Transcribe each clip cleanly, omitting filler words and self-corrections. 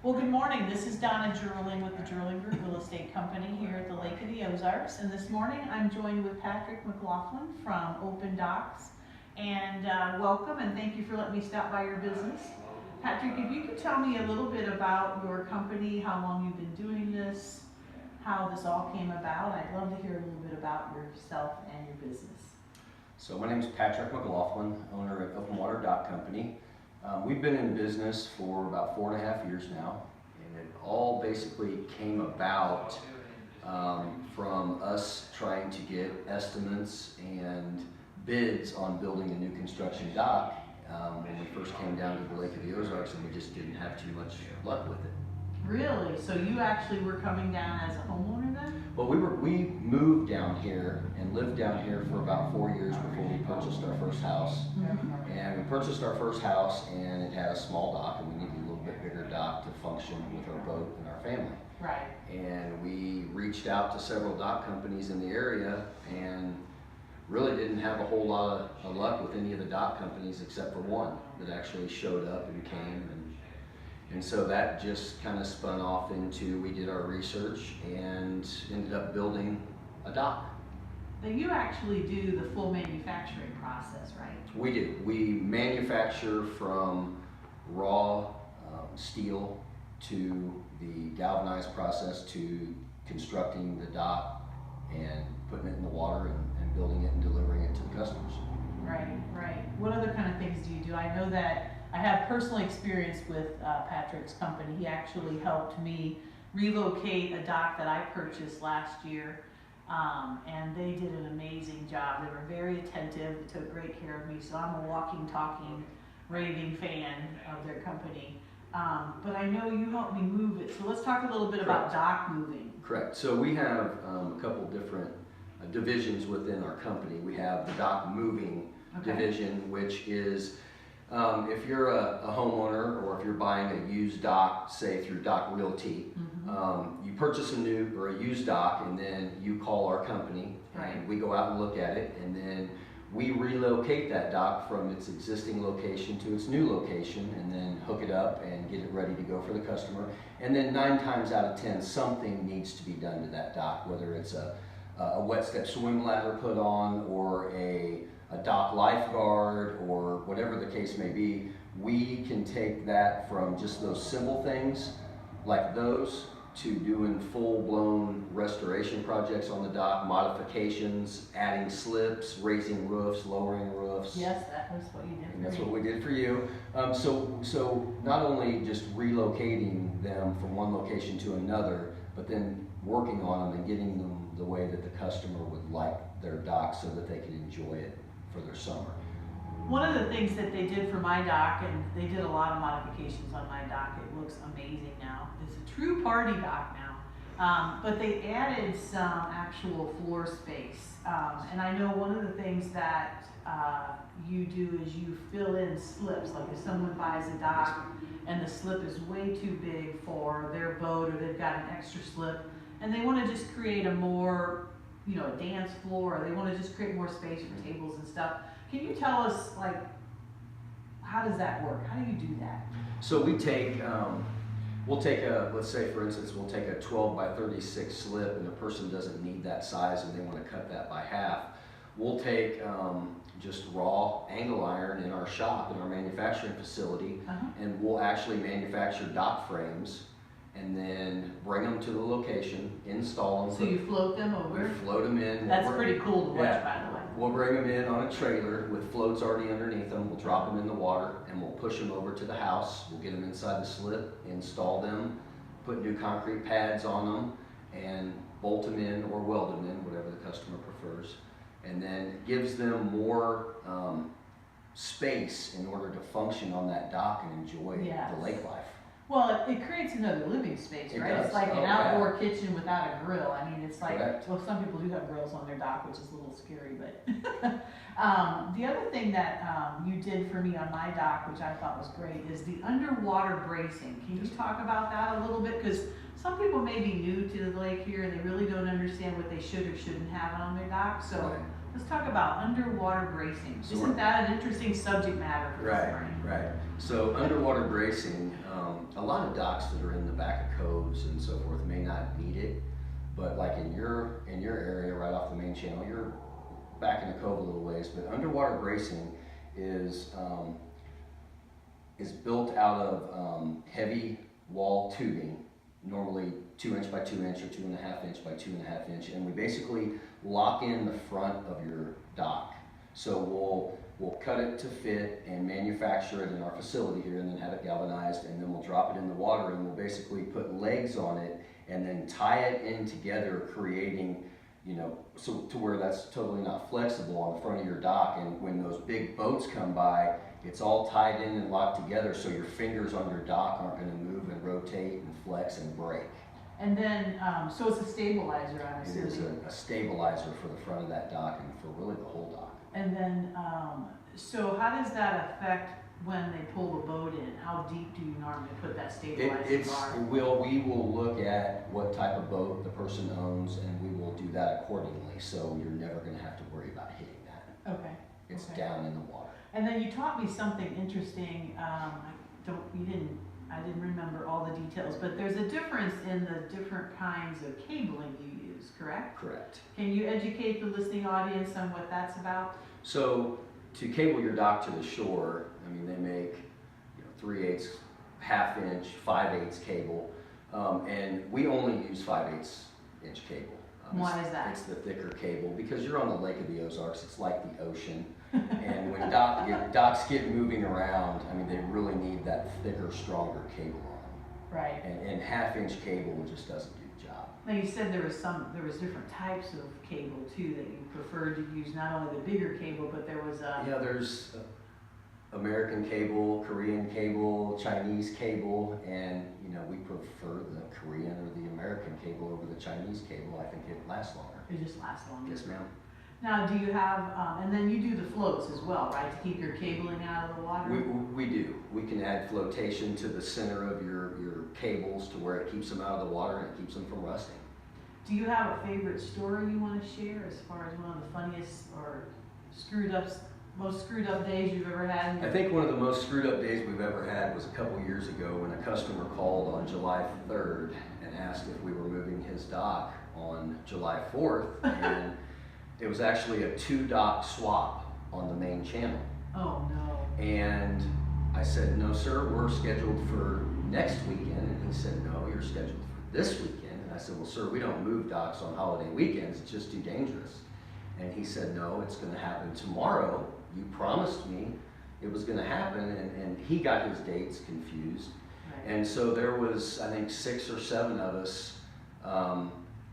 Well, good morning. This is Donna Joerling with the Joerling Group Real Estate Company here at the Lake of the Ozarks. And this morning I'm joined with Patrick McLaughlin from Open Docks. And welcome and thank you for letting me stop by your business. Patrick, if you could tell me a little bit about your company, how long you've been doing this, how this all came about. I'd love to hear a little bit about yourself and your business. So my name is Patrick McLaughlin, owner at Open Water Dock Company. We've been in business for about 4.5 years now, and it all basically came about from us trying to get estimates and bids on building a new construction dock when we first came down to the Lake of the Ozarks, and we just didn't have too much luck with it. Really? So you actually were coming down as a homeowner then? Well, we moved down here and lived down here for about 4 years before we purchased our first house. Mm-hmm. And we purchased our first house, and it had a small dock, and we needed a little bit bigger dock to function with our boat and our family. Right. And we reached out to several dock companies in the area, and really didn't have a whole lot of luck with any of the dock companies except for one that actually showed up and came. And so that just kind of spun off into, we did our research and ended up building a dock. Now you actually do the full manufacturing process, right? We do. We manufacture from raw steel to the galvanized process to constructing the dock and putting it in the water and building it and delivering it to the customers. Right, right. What other kind of things do you do? I know that I have personal experience with Patrick's company. He actually helped me relocate a dock that I purchased last year, and they did an amazing job. They were very attentive, they took great care of me, so I'm a walking, talking, raving fan of their company. But I know you helped me move it, so let's talk a little bit about dock moving. Correct. So we have a couple different divisions within our company. We have the dock moving division, which is if you're a homeowner or if you're buying a used dock, say through Dock Realty, you purchase a new or a used dock, and then you call our company, and we go out and look at it, and then we relocate that dock from its existing location to its new location, and then hook it up and get it ready to go for the customer. And then 9 times out of 10, something needs to be done to that dock, whether it's a wet step swim ladder put on or a dock lifeguard or whatever the case may be. We can take that from just those simple things like those to doing full-blown restoration projects on the dock, modifications, adding slips, raising roofs, lowering roofs. Yes, that was what you did. And that's what we did for you. So not only just relocating them from one location to another, but then working on them and getting them the way that the customer would like their dock so that they can enjoy it for their summer. One of the things that they did for my dock, and they did a lot of modifications on my dock, it looks amazing now. It's a true party dock now. But they added some actual floor space. And I know one of the things that you do is you fill in slips. Like if someone buys a dock and the slip is way too big for their boat, or they've got an extra slip, and they want to just create a more, a dance floor, or they want to just create more space for tables and stuff. Can you tell us, like, how does that work? How do you do that? So we take, let's say for instance, we'll take a 12 by 36 slip, and the person doesn't need that size and they want to cut that by half. We'll take just raw angle iron in our shop, in our manufacturing facility, and we'll actually manufacture dock frames and then bring them to the location, install them. So you float them over? We float them in. That's pretty cool to watch, by the way. We'll bring them in on a trailer with floats already underneath them. We'll drop them in the water, and we'll push them over to the house. We'll get them inside the slip, install them, put new concrete pads on them, and bolt them in or weld them in, whatever the customer prefers. And then it gives them more space in order to function on that dock and enjoy the lake life. Well, it creates another living space, right? It's like an outdoor kitchen without a grill. I mean, it's like, well, some people do have grills on their dock, which is a little scary, but the other thing that you did for me on my dock, which I thought was great, is the underwater bracing. Can you talk about that a little bit? Because some people may be new to the lake here and they really don't understand what they should or shouldn't have on their dock. So Let's talk about underwater bracing. Sure. Isn't that an interesting subject matter for this morning? Right. So underwater bracing, a lot of docks that are in the back of coves and so forth may not need it, but like in your area, right off the main channel, you're back in the cove a little ways. But underwater bracing is built out of heavy wall tubing, normally 2 inch by 2 inch or 2.5 inch by 2.5 inch, and we basically lock in the front of your dock. So we'll cut it to fit and manufacture it in our facility here, and then have it galvanized, and then we'll drop it in the water, and we'll basically put legs on it and then tie it in together, creating, so to where that's totally not flexible on the front of your dock. And when those big boats come by, it's all tied in and locked together, so your fingers on your dock aren't going to move and rotate and flex and break. And then, so it's a stabilizer, I'm It is assuming. a stabilizer for the front of that dock and for really the whole dock. And then, so how does that affect when they pull the boat in? How deep do you normally put that stabilizer bar? We will look at what type of boat the person owns, and we will do that accordingly. So you're never going to have to worry about hitting that. Okay. It's Okay. down in the water. And then you taught me something interesting. I didn't remember all the details, but there's a difference in the different kinds of cabling you use, correct? Correct. Can you educate the listening audience on what that's about? So to cable your dock to the shore, I mean, they make 3/8, ½ inch, 5/8 cable, and we only use 5/8 inch cable. Why is that? It's the thicker cable because you're on the Lake of the Ozarks. It's like the ocean, and when docks get moving around, I mean, they really need that thicker, stronger cable on them. Right. And ½ inch cable just doesn't do the job. Now you said there was different types of cable too that you preferred to use, not only the bigger cable, but there was a... Yeah, there's American cable, Korean cable, Chinese cable, and we prefer the Korean or the American cable over the Chinese cable. I think it lasts longer. It just lasts longer. Yes, ma'am. Now, do you have, and then you do the floats as well, right, to keep your cabling out of the water? We do. We can add flotation to the center of your cables to where it keeps them out of the water and it keeps them from rusting. Do you have a favorite story you want to share as far as one of the funniest or most screwed up days you've ever had? I think one of the most screwed up days we've ever had was a couple years ago when a customer called on July 3rd and asked if we were moving his dock on July 4th, and it was actually a 2-dock swap on the main channel. Oh no. And I said, no sir, we're scheduled for next weekend. And he said, no, you're scheduled for this weekend. And I said, well sir, we don't move docks on holiday weekends, it's just too dangerous. And he said, no, it's going to happen tomorrow. You promised me it was going to happen. And he got his dates confused. Right. And so there was, I think, 6 or 7 of us.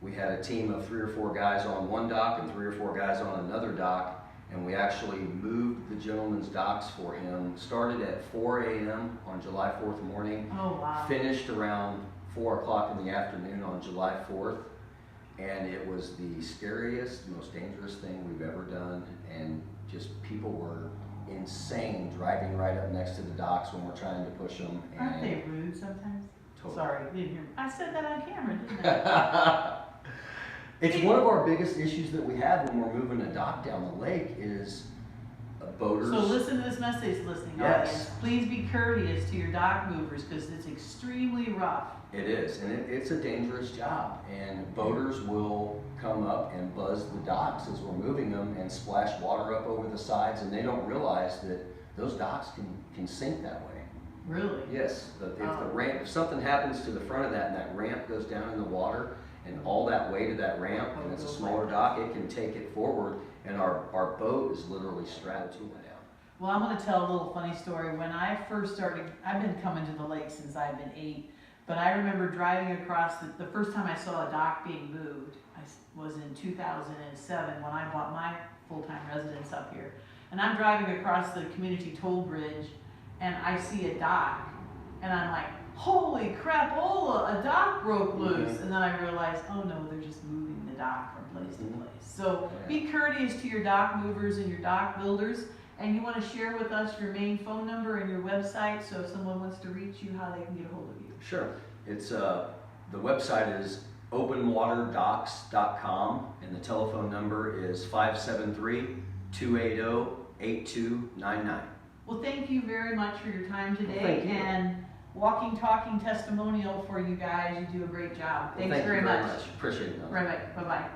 We had a team of 3 or 4 guys on one dock and 3 or 4 guys on another dock. And we actually moved the gentleman's docks for him. Started at 4 a.m. on July 4th morning. Oh wow. Finished around 4 o'clock in the afternoon on July 4th. And it was the scariest, most dangerous thing we've ever done. And just people were insane driving right up next to the docks when we're trying to push them. Aren't they rude sometimes? Totally. Sorry, you didn't hear me. I said that on camera, didn't I? It's one of our biggest issues that we have when we're moving a dock down the lake is boaters. So listen to this message, listening Yes. audience. Please be courteous to your dock movers because it's extremely rough. It is, and it's a dangerous job. And boaters will come up and buzz the docks as we're moving them and splash water up over the sides, and they don't realize that those docks can sink that way. Really? Yes, if something happens to the front of that and that ramp goes down in the water, and all that weight of that ramp, and it's a smaller dock, it can take it forward, and our boat is literally strapped to it down. Well, I'm going to tell a little funny story. When I first started, I've been coming to the lake since I've been 8, but I remember driving across, the first time I saw a dock being moved, was in 2007 when I bought my full-time residence up here. And I'm driving across the community toll bridge, and I see a dock, and I'm like, holy crapola, a dock broke loose. And then I realized, oh no, they're just moving the dock from place to place. So be courteous to your dock movers and your dock builders. And you want to share with us your main phone number and your website, so if someone wants to reach you, how they can get a hold of you. Sure. It's the website is openwaterdocs.com, and the telephone number is 573-280-8299. Well, thank you very much for your time today. Well, thank you. And walking, talking testimonial for you guys. You do a great job. Thanks Thank you very much. Appreciate it. Right, bye-bye.